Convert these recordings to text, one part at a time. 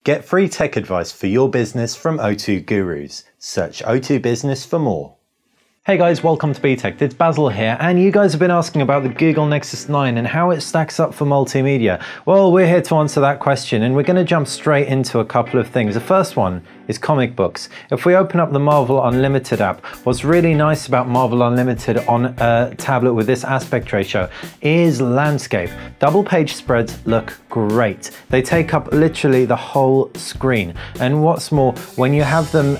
Get free tech advice for your business from O2 Gurus. Search O2 Business for more. Hey guys, welcome to BTech. It's Basil here, and you guys have been asking about the Google Nexus 9 and how it stacks up for multimedia. Well, we're here to answer that question, and we're going to jump straight into a couple of things. The first one is comic books. If we open up the Marvel Unlimited app, what's really nice about Marvel Unlimited on a tablet with this aspect ratio is landscape. Double page spreads look great. They take up literally the whole screen. And what's more, when you have them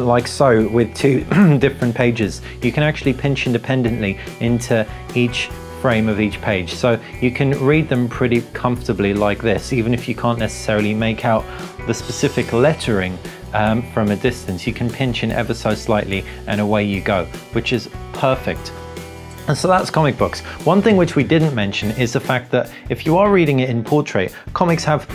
like so with two different pages, you can actually pinch independently into each frame of each page. So you can read them pretty comfortably like this, even if you can't necessarily make out the specific lettering from a distance. You can pinch in ever so slightly and away you go, which is perfect. And so that's comic books. One thing which we didn't mention is the fact that if you are reading it in portrait, comics have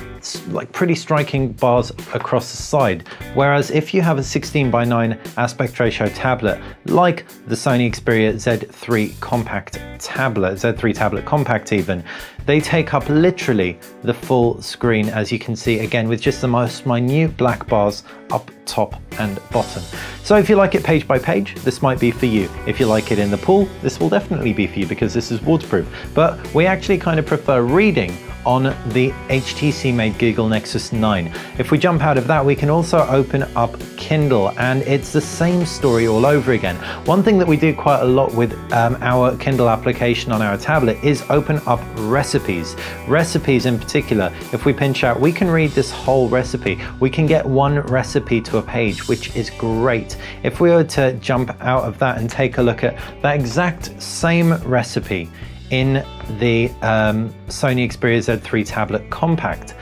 like pretty striking bars across the side. Whereas if you have a 16:9 aspect ratio tablet, like the Sony Xperia Z3 Compact tablet, Z3 Tablet Compact even, they take up literally the full screen, as you can see, again, with just the most minute black bars up top and bottom. So if you like it page by page, this might be for you. If you like it in the pool, this will definitely be for you because this is waterproof. But we actually kind of prefer reading on the HTC-made Google Nexus 9. If we jump out of that, we can also open up Kindle, and it's the same story all over again. One thing that we do quite a lot with our Kindle application on our tablet is open up recipes. Recipes in particular, if we pinch out, we can read this whole recipe. We can get one recipe to a page, which is great. If we were to jump out of that and take a look at that exact same recipe in the Sony Xperia Z3 Tablet Compact,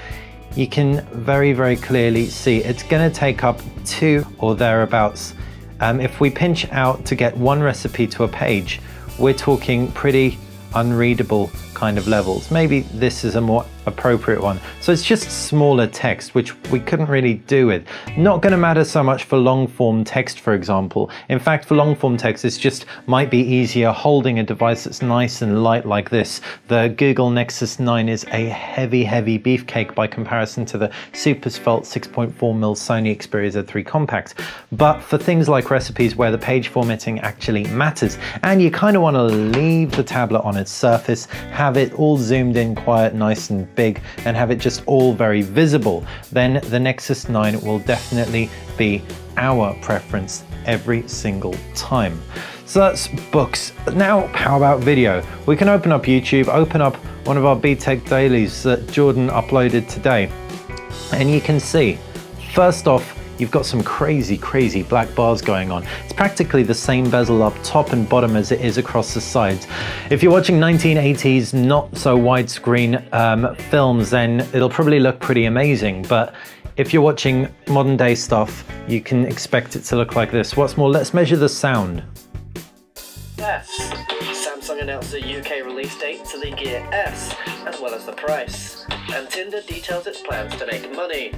you can very clearly see it's going to take up 2 or thereabouts. If we pinch out to get one recipe to a page, we're talking pretty unreadable kind of levels. Maybe this is a more appropriate one. So it's just smaller text, which we couldn't really do with. Not going to matter so much for long form text, for example. In fact, for long form text, it's just might be easier holding a device that's nice and light like this. The Google Nexus 9 is a heavy beefcake by comparison to the super svelte 6.4mm Sony Xperia Z3 Compact. But for things like recipes where the page formatting actually matters, and you kind of want to leave the tablet on its surface, have it all zoomed in quiet, nice and big, and have it just all very visible, then the Nexus 9 will definitely be our preference every single time. So that's books. Now, how about video? We can open up YouTube, open up one of our BTech dailies that Jordan uploaded today, and you can see, first off, you've got some crazy black bars going on. It's practically the same bezel up top and bottom as it is across the sides. If you're watching 1980s not so widescreen films, then it'll probably look pretty amazing. But if you're watching modern day stuff, you can expect it to look like this. What's more, let's measure the sound. S. Samsung announced the UK release date to the Gear S, as well as the price. And Tinder details its plans to make money.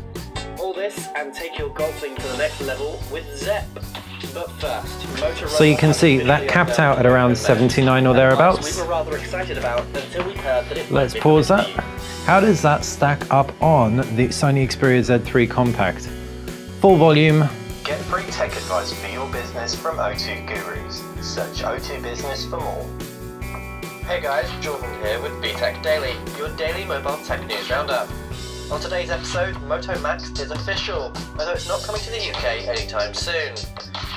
All this and take your golfing to the next level with Zep. But first, Motorola. So you can see that capped out at around 79 or thereabouts. We were rather excited about until we heard that it. Let's pause that. How does that stack up on the Sony Xperia Z3 Compact? Full volume. Get free tech advice for your business from O2 Gurus. Search O2 Business for more. Hey guys, Jordan here with BTech Daily, your daily mobile tech news roundup. On today's episode, Moto Max is official, although it's not coming to the UK anytime soon.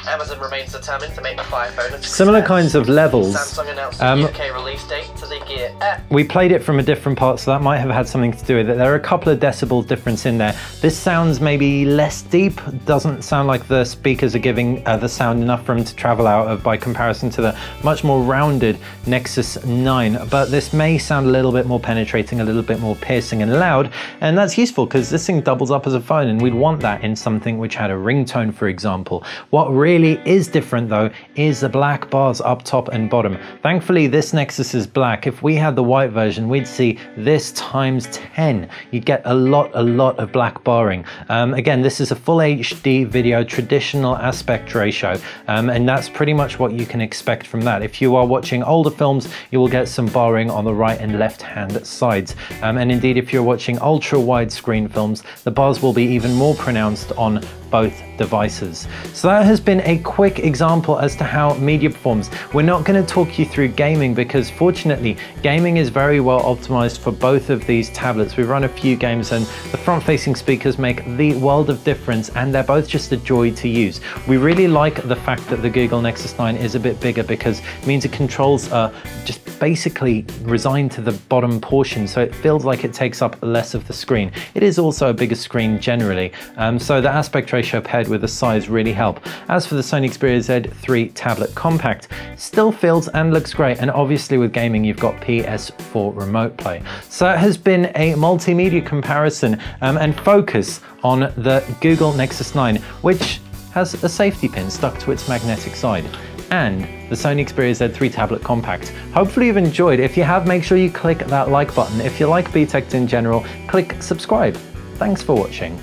Amazon remains determined to make the Fire Phone a success. Similar kinds of levels. Samsung announced the UK release date to the Gear S. We played it from a different part, so that might have had something to do with it. There are a couple of decibels difference in there. This sounds maybe less deep, doesn't sound like the speakers are giving the sound enough for them to travel out of by comparison to the much more rounded Nexus 9. But this may sound a little bit more penetrating, a little bit more piercing and loud, and that's useful because this thing doubles up as a phone, and we'd want that in something which had a ringtone, for example. What really really is different though is the black bars up top and bottom. Thankfully this Nexus is black. If we had the white version, we'd see this times 10. You'd get a lot of black barring. Again, this is a full HD video, traditional aspect ratio, and that's pretty much what you can expect from that. If you are watching older films, you will get some barring on the right and left hand sides. And indeed, if you're watching ultra widescreen films, the bars will be even more pronounced on both devices. So that has been a quick example as to how media performs. We're not going to talk you through gaming because fortunately gaming is very well optimized for both of these tablets. We've run a few games and the front-facing speakers make the world of difference, and they're both just a joy to use. We really like the fact that the Google Nexus 9 is a bit bigger because it means the controls are just basically resigned to the bottom portion, so it feels like it takes up less of the screen. It is also a bigger screen generally, so the aspect ratio paired with the size really help. As for the Sony Xperia Z3 Tablet Compact, still feels and looks great, and obviously with gaming you've got PS4 remote play. So it has been a multimedia comparison and focus on the Google Nexus 9, which has a safety pin stuck to its magnetic side, and the Sony Xperia Z3 Tablet Compact. Hopefully you've enjoyed. If you have, make sure you click that like button. If you like BTech in general, click subscribe. Thanks for watching.